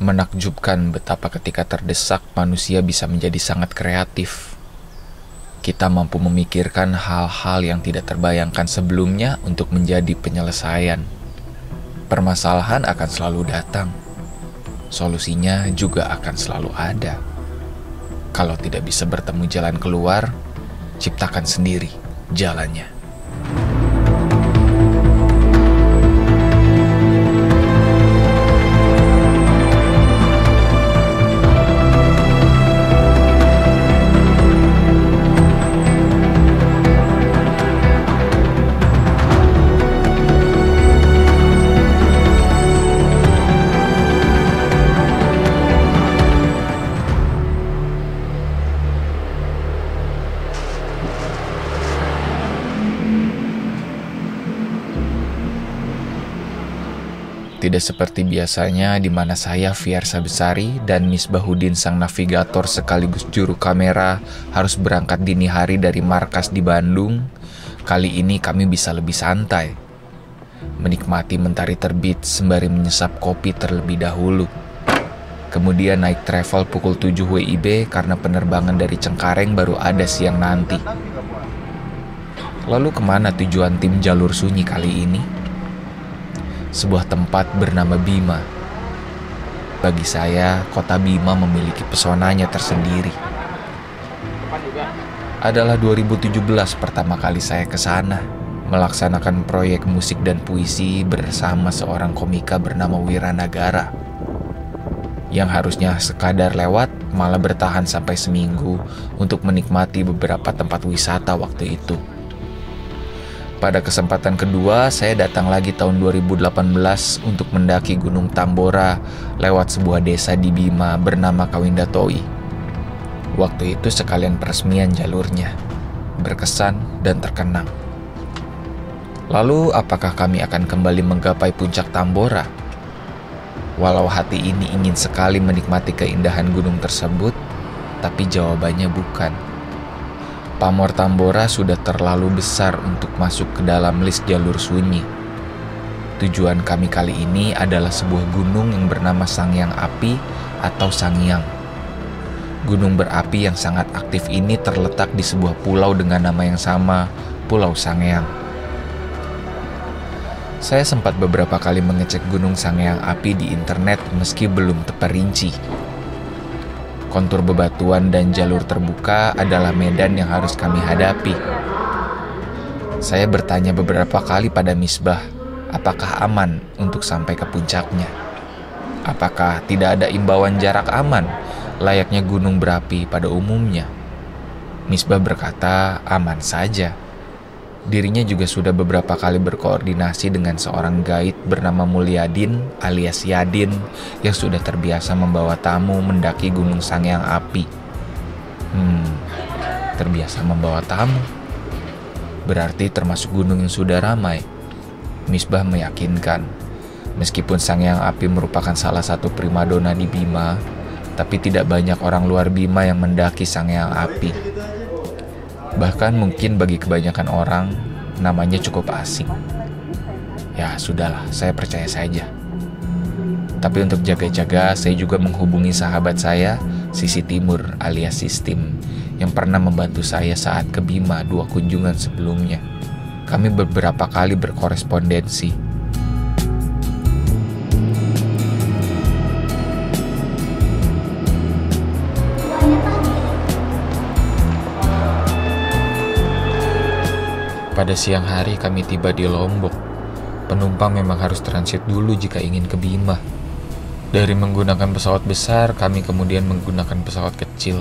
Menakjubkan betapa ketika terdesak manusia bisa menjadi sangat kreatif. Kita mampu memikirkan hal-hal yang tidak terbayangkan sebelumnya untuk menjadi penyelesaian. Permasalahan akan selalu datang. Solusinya juga akan selalu ada. Kalau tidak bisa bertemu jalan keluar, ciptakan sendiri jalannya. Tidak seperti biasanya di mana saya, Fiersa Besari, dan Misbahuddin sang navigator sekaligus juru kamera harus berangkat dini hari dari markas di Bandung. Kali ini kami bisa lebih santai, menikmati mentari terbit sembari menyesap kopi terlebih dahulu. Kemudian naik travel pukul 7 WIB karena penerbangan dari Cengkareng baru ada siang nanti. Lalu kemana tujuan tim Jalur Sunyi kali ini? Sebuah tempat bernama Bima. Bagi saya, kota Bima memiliki pesonanya tersendiri. Adalah 2017 pertama kali saya ke sana, melaksanakan proyek musik dan puisi bersama seorang komika bernama Wiranagara. Yang harusnya sekadar lewat, malah bertahan sampai seminggu untuk menikmati beberapa tempat wisata waktu itu. Pada kesempatan kedua, saya datang lagi tahun 2018 untuk mendaki Gunung Tambora lewat sebuah desa di Bima bernama Kawindatoi. Waktu itu sekalian peresmian jalurnya. Berkesan dan terkenang. Lalu, apakah kami akan kembali menggapai puncak Tambora? Walau hati ini ingin sekali menikmati keindahan gunung tersebut, tapi jawabannya bukan. Pamor Tambora sudah terlalu besar untuk masuk ke dalam list Jalur Sunyi. Tujuan kami kali ini adalah sebuah gunung yang bernama Sangyang Api atau Sangyang. Gunung berapi yang sangat aktif ini terletak di sebuah pulau dengan nama yang sama, Pulau Sangyang. Saya sempat beberapa kali mengecek Gunung Sangyang Api di internet meski belum terperinci. Kontur bebatuan dan jalur terbuka adalah medan yang harus kami hadapi. Saya bertanya beberapa kali pada Misbah, apakah aman untuk sampai ke puncaknya? Apakah tidak ada imbauan jarak aman, layaknya gunung berapi pada umumnya? Misbah berkata, aman saja. Dirinya juga sudah beberapa kali berkoordinasi dengan seorang guide bernama Mulyadin alias Yadin yang sudah terbiasa membawa tamu mendaki Gunung Sangyang Api. Terbiasa membawa tamu. Berarti termasuk gunung yang sudah ramai. Misbah meyakinkan, meskipun Sangyang Api merupakan salah satu primadona di Bima, tapi tidak banyak orang luar Bima yang mendaki Sangyang Api. Bahkan mungkin bagi kebanyakan orang, namanya cukup asing. Ya sudahlah, saya percaya saja. Tapi untuk jaga-jaga, saya juga menghubungi sahabat saya, Sisi Timur alias Sistim, yang pernah membantu saya saat ke Bima 2 kunjungan sebelumnya. Kami beberapa kali berkorespondensi. Pada siang hari kami tiba di Lombok. Penumpang memang harus transit dulu jika ingin ke Bima. Dari menggunakan pesawat besar, kami kemudian menggunakan pesawat kecil.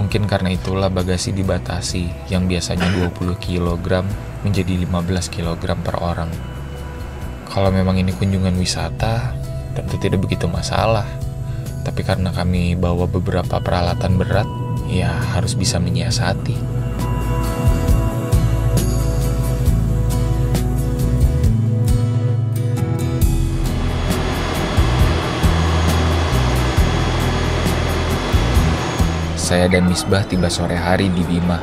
Mungkin karena itulah bagasi dibatasi, yang biasanya 20 kg menjadi 15 kg per orang. Kalau memang ini kunjungan wisata, tentu tidak begitu masalah. Tapi karena kami bawa beberapa peralatan berat, ya harus bisa menyiasati. Saya dan Misbah tiba sore hari di Bima.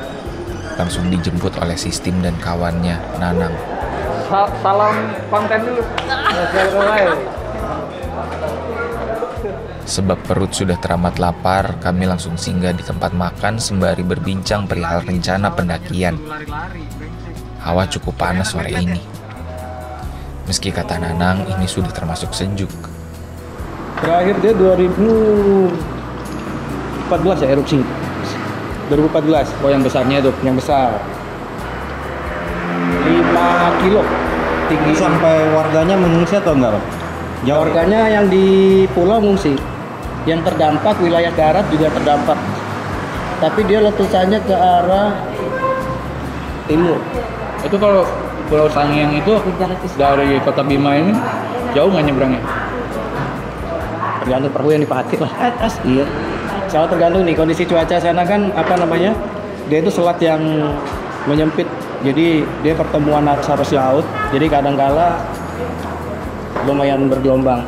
Langsung dijemput oleh Sistim dan kawannya, Nanang. Salam konten dulu. Sebab perut sudah teramat lapar, kami langsung singgah di tempat makan sembari berbincang perihal rencana pendakian. Hawa cukup panas sore ini. Meski kata Nanang ini sudah termasuk sejuk. Terakhir dia 2014 ya erupsi. 2014. Oh yang besarnya itu, yang besar. 5 kilo tinggi. Sampai warganya mengungsi atau enggak, Pak? Warganya yang di pulau mengungsi. Yang terdampak wilayah darat juga terdampak. Tapi dia letusannya ke arah timur. Itu kalau Pulau Sangiang itu dari Kota Bima ini jauh nggak nyebrangnya? Tergantung perahu yang dipakai lah. Iya. Soalnya tergantung nih kondisi cuaca sana kan dia itu selat yang menyempit. Jadi dia pertemuan arus laut. Jadi kadang-kala lumayan bergelombang.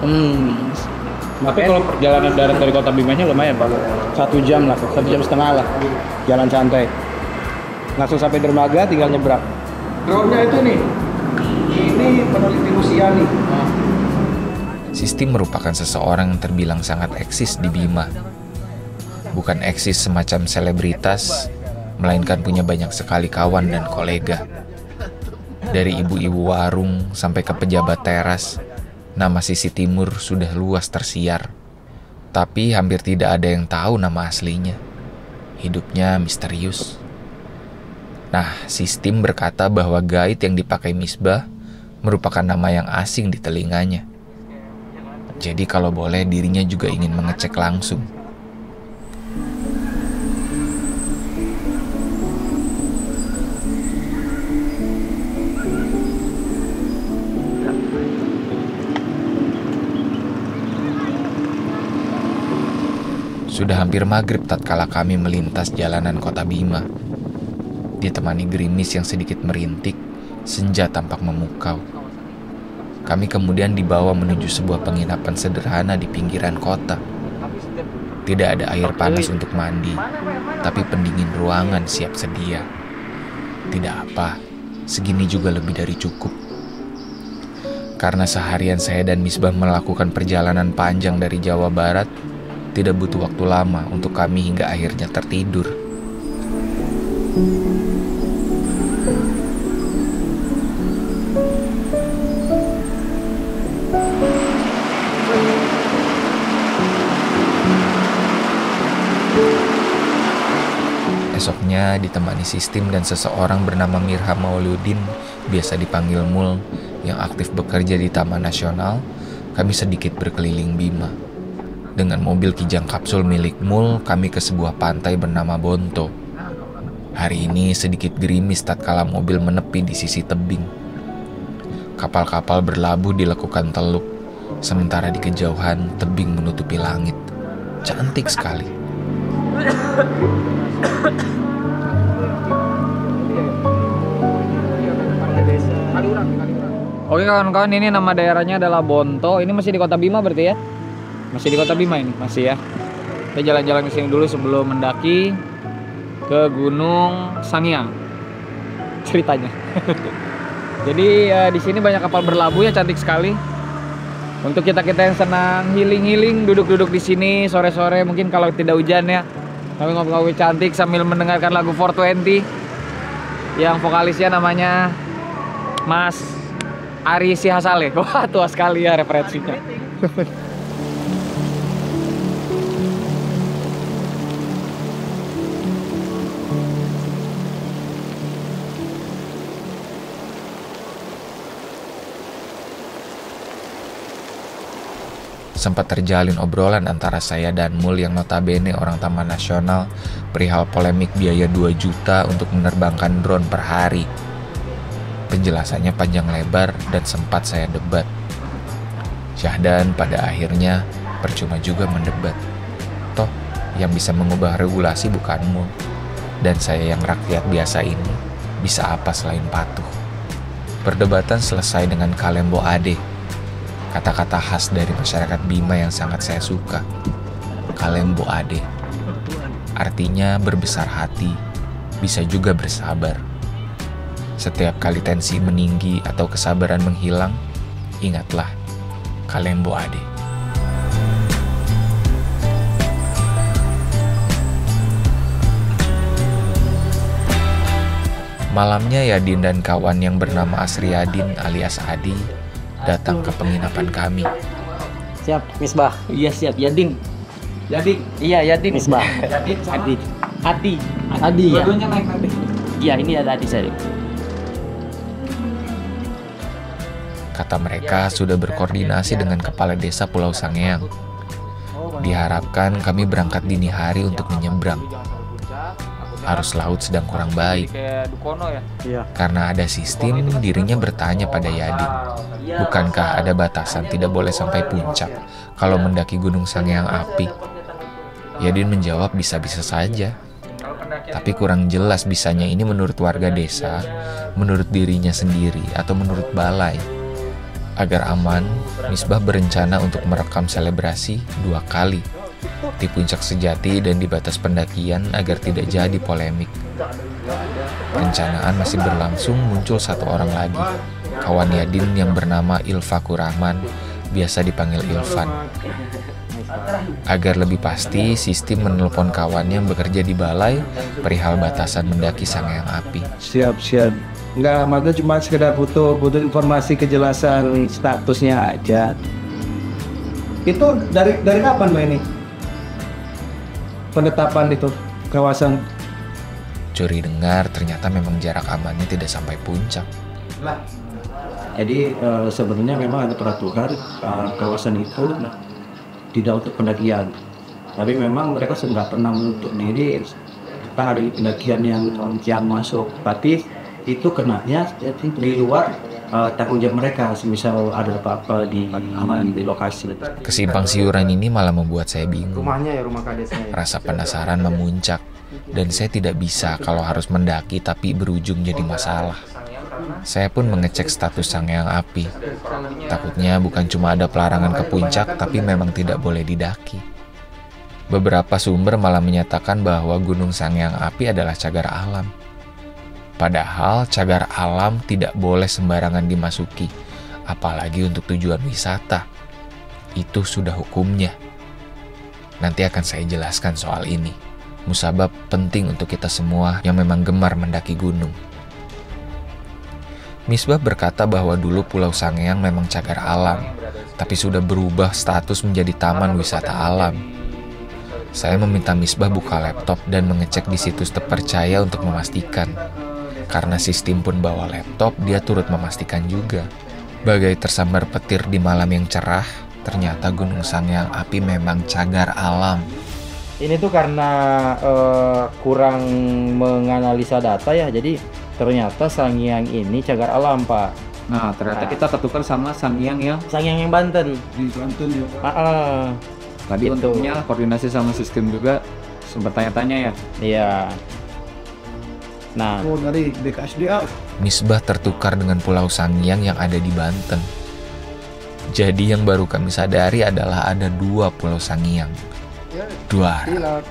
Tapi kalau perjalanan darat dari Kota Bimanya lumayan, Pak. 1 jam lah, 1,5 jam lah jalan santai. Langsung sampai dermaga tinggal nyebrang. Drone-nya itu nih. Ini peneliti Rusia nih. Sisti merupakan seseorang yang terbilang sangat eksis di Bima. Bukan eksis semacam selebritas, melainkan punya banyak sekali kawan dan kolega. Dari ibu-ibu warung sampai ke pejabat teras, nama Sisi Timur sudah luas tersiar. Tapi hampir tidak ada yang tahu nama aslinya. Hidupnya misterius. Nah, Sistim berkata bahwa gaib yang dipakai Misbah merupakan nama yang asing di telinganya. Jadi kalau boleh dirinya juga ingin mengecek langsung. Sudah hampir maghrib tatkala kami melintas jalanan Kota Bima. Ditemani gerimis yang sedikit merintik, senja tampak memukau. Kami kemudian dibawa menuju sebuah penginapan sederhana di pinggiran kota. Tidak ada air panas untuk mandi, tapi pendingin ruangan siap sedia. Tidak apa, segini juga lebih dari cukup. Karena seharian saya dan Misbah melakukan perjalanan panjang dari Jawa Barat, tidak butuh waktu lama untuk kami hingga akhirnya tertidur. Esoknya ditemani Sistim dan seseorang bernama Mirha Mauludin, biasa dipanggil Mul, yang aktif bekerja di Taman Nasional, kami sedikit berkeliling Bima. Dengan mobil kijang kapsul milik Mul, kami ke sebuah pantai bernama Bonto. Hari ini sedikit gerimis tatkala mobil menepi di sisi tebing. Kapal-kapal berlabuh dilakukan teluk, sementara di kejauhan tebing menutupi langit. Cantik sekali. Oke kawan-kawan, ini nama daerahnya adalah Bonto. Ini masih di Kota Bima berarti ya? Masih di Kota Bima ini, masih ya. Kita jalan-jalan ke sini dulu sebelum mendaki ke Gunung Sangiang. Ceritanya. Jadi di sini banyak kapal berlabuh ya, cantik sekali. Untuk kita-kita yang senang healing-healing, duduk-duduk di sini sore-sore, mungkin kalau tidak hujan ya. Kami ngobrol-ngobrol cantik sambil mendengarkan lagu 420 yang vokalisnya namanya Mas Ari Sihasale. Wah, tua sekali ya referensinya. Sempat terjalin obrolan antara saya dan Mul yang notabene orang Taman Nasional perihal polemik biaya 2 juta untuk menerbangkan drone per hari. Penjelasannya panjang lebar dan sempat saya debat. Syahdan pada akhirnya percuma juga mendebat. Toh yang bisa mengubah regulasi bukan Mul, dan saya yang rakyat biasa ini bisa apa selain patuh. Perdebatan selesai dengan Kalembo Ade, kata-kata khas dari masyarakat Bima yang sangat saya suka. Kalembo Ade artinya berbesar hati, bisa juga bersabar. Setiap kali tensi meninggi atau kesabaran menghilang, ingatlah Kalembo Ade. Malamnya Yadin dan kawan yang bernama Asriyadin alias Adi datang ke penginapan kami. Siap, Misbah. Iya siap, Yadin. Yadin. Iya, Yadin. Misbah. Yadin sama Adi. Ya. Dua-duanya naik nanti. Iya, ini ada Adi saya. Kata mereka sudah berkoordinasi dengan Kepala Desa Pulau Sangiang. Diharapkan kami berangkat dini hari untuk menyeberang. Arus laut sedang kurang baik. Kayak Dukono ya. Iya. Karena ada sistem, dirinya bertanya pada Yadin, bukankah ada batasan tidak boleh sampai puncak kalau mendaki Gunung Sangiang Api? Yadin menjawab bisa-bisa saja. Tapi kurang jelas bisanya ini menurut warga desa, menurut dirinya sendiri, atau menurut balai. Agar aman, Misbah berencana untuk merekam selebrasi 2 kali. Di puncak sejati dan di batas pendakian agar tidak jadi polemik. Perencanaan masih berlangsung, muncul 1 orang lagi, kawan Yadin yang bernama Ilfakur Rahman, biasa dipanggil Ilfan. Agar lebih pasti, sistem menelpon kawannya yang bekerja di balai perihal batasan mendaki Sangiang Api. Siap. Enggak, maka cuma sekedar butuh informasi kejelasan statusnya aja. Itu dari kapan Mbak ini? Penetapan itu kawasan. Curi dengar ternyata memang jarak amannya tidak sampai puncak. Jadi sebenarnya memang ada peraturan kawasan itu tidak untuk pendakian. Tapi memang mereka nggak pernah menutup diri ada pendakian yang masuk. Tapi itu kenanya di luar tanggung jawab mereka. Misal ada apa-apa di lokasi. Kesimpang siuran ini malah membuat saya bingung. Rumahnya ya rumah kadesnya. Rasa penasaran memuncak, dan saya tidak bisa kalau harus mendaki tapi berujung jadi masalah. Saya pun mengecek status Sangiang Api. Takutnya bukan cuma ada pelarangan ke puncak, tapi memang tidak boleh didaki. Beberapa sumber malah menyatakan bahwa Gunung Sangiang Api adalah cagar alam. Padahal cagar alam tidak boleh sembarangan dimasuki, apalagi untuk tujuan wisata. Itu sudah hukumnya. Nanti akan saya jelaskan soal ini. Musabab penting untuk kita semua yang memang gemar mendaki gunung. Misbah berkata bahwa dulu Pulau Sangiang memang cagar alam, tapi sudah berubah status menjadi taman wisata alam. Saya meminta Misbah buka laptop dan mengecek di situs terpercaya untuk memastikan. Karena sistem pun bawa laptop, dia turut memastikan juga. Bagai tersambar petir di malam yang cerah, ternyata Gunung Sangiang Api memang cagar alam. Ini tuh karena kurang menganalisa data ya, jadi ternyata Sangiang ini cagar alam, Pak. Nah, ternyata kita ketukar sama Sangiang yang Sangiang yang Banten. Di Banten ya. tadi Gitu. untungnya koordinasi sama sistem juga sempat tanya-tanya ya. Iya. Nah, Dari BKSDA. Misbah tertukar dengan Pulau Sangiang yang ada di Banten. Jadi yang baru kami sadari adalah ada 2 Pulau Sangiang. 2 arah.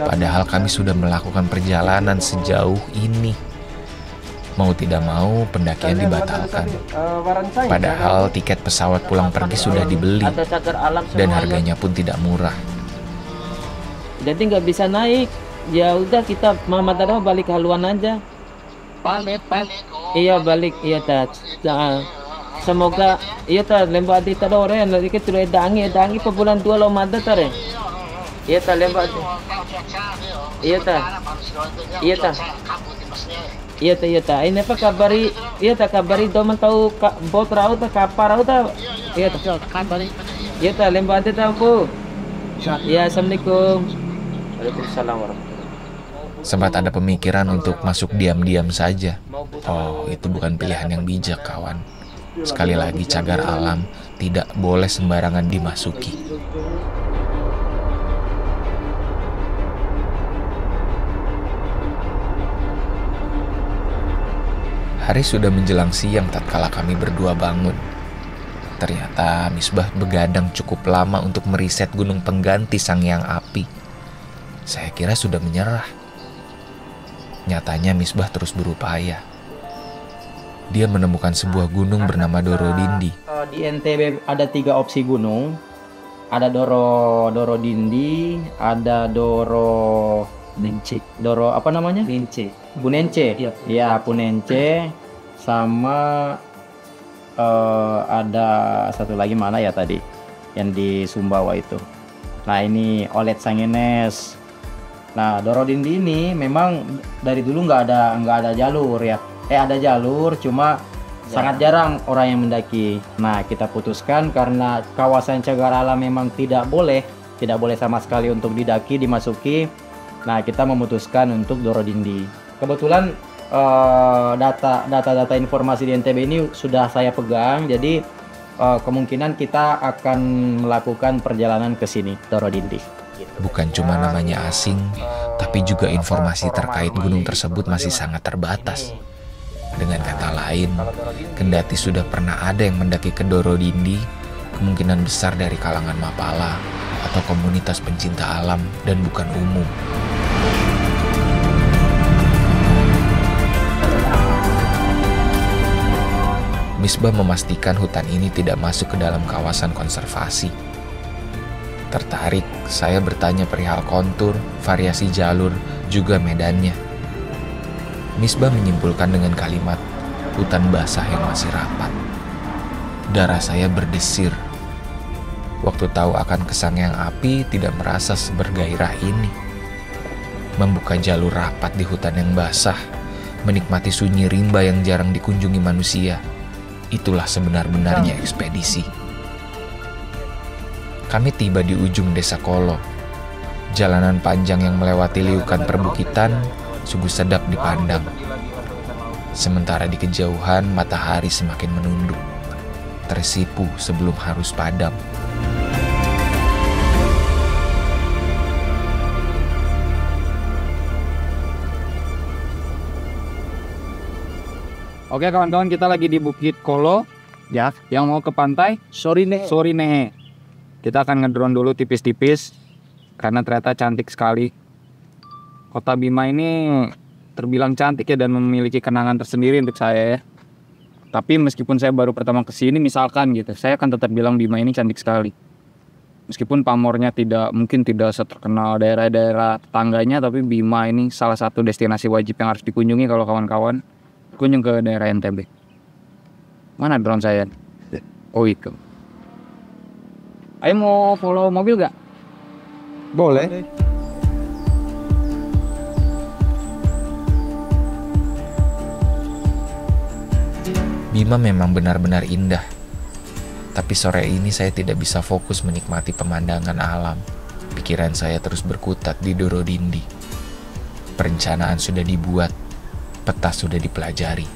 Padahal kami sudah melakukan perjalanan sejauh ini. Mau tidak mau pendakian dibatalkan. Padahal tiket pesawat pulang pergi sudah dibeli ada cagar alam dan semuanya. harganya pun tidak murah. Jadi nggak bisa naik. Ya udah kita Muhammad Arah balik haluan aja. Balik. Iya balik, iya tat. Nah, semoga iya tat lemba di tadore yang lagi kita edangi per bulan 2 lo mada tare. Iya tat lemba. Iya tat. Iya tat. Iya tat. Ini apa kabari? Iya tat kabari doman tahu bot raut kapar raut. Iya tat. Iya tat lemba di tahu. Ya assalamualaikum. Waalaikumsalam warahmatullahi. Sempat ada pemikiran untuk masuk diam-diam saja. Oh, itu bukan pilihan yang bijak, kawan. Sekali lagi, cagar alam tidak boleh sembarangan dimasuki. Hari sudah menjelang siang tatkala kami berdua bangun. Ternyata Misbah begadang cukup lama untuk meriset gunung pengganti Sangiang Api. Saya kira sudah menyerah. Nyatanya Misbah terus berupaya. Dia menemukan sebuah gunung bernama Doro Dindi. di NTB ada 3 opsi gunung. Ada Doro Dindi, ada Doro Linci. Doro apa namanya? Lince. Punence. Iya. Ya, Punence sama ada satu lagi mana ya tadi yang di Sumbawa itu. Nah, ini Olet Sangenes. Nah, Doro Dindi ini memang dari dulu nggak ada jalur ya. Ada jalur, cuma sangat jarang orang yang mendaki. Nah, kita putuskan karena kawasan cagar alam memang tidak boleh sama sekali untuk didaki, dimasuki. Nah, kita memutuskan untuk Doro Dindi. Kebetulan data informasi di NTB ini sudah saya pegang, jadi kemungkinan kita akan melakukan perjalanan ke sini, Doro Dindi. Bukan cuma namanya asing, tapi juga informasi terkait gunung tersebut masih sangat terbatas. Dengan kata lain, kendati sudah pernah ada yang mendaki ke Doro Dindi, kemungkinan besar dari kalangan Mapala atau komunitas pencinta alam dan bukan umum. Misbah memastikan hutan ini tidak masuk ke dalam kawasan konservasi. Tertarik, saya bertanya perihal kontur, variasi jalur, juga medannya. Misbah menyimpulkan dengan kalimat, hutan basah yang masih rapat. Darah saya berdesir. Waktu tahu akan kesangyang api, tidak merasa sebergairah ini. Membuka jalur rapat di hutan yang basah, menikmati sunyi rimba yang jarang dikunjungi manusia. Itulah sebenar-benarnya ekspedisi. Kami tiba di ujung desa Kolo. Jalanan panjang yang melewati liukan perbukitan sungguh sedap dipandang. Sementara di kejauhan matahari semakin menunduk, tersipu sebelum harus padam. Oke kawan-kawan, kita lagi di Bukit Kolo ya, yang mau ke pantai Sorine. Kita akan ngedrone dulu tipis-tipis karena ternyata cantik sekali. Kota Bima ini terbilang cantik ya dan memiliki kenangan tersendiri untuk saya ya. Tapi meskipun saya baru pertama kesini misalkan gitu, saya akan tetap bilang Bima ini cantik sekali. Meskipun pamornya mungkin tidak seterkenal daerah-daerah tetangganya, tapi Bima ini salah satu destinasi wajib yang harus dikunjungi kalau kawan-kawan kunjung ke daerah NTB. Mana drone saya? Oh itu. Ayo mau follow mobil gak? Boleh. Bima memang benar-benar indah. Tapi sore ini saya tidak bisa fokus menikmati pemandangan alam. Pikiran saya terus berkutat di Doro Dindi. Perencanaan sudah dibuat, peta sudah dipelajari.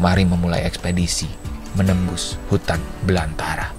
Mari memulai ekspedisi menembus hutan belantara.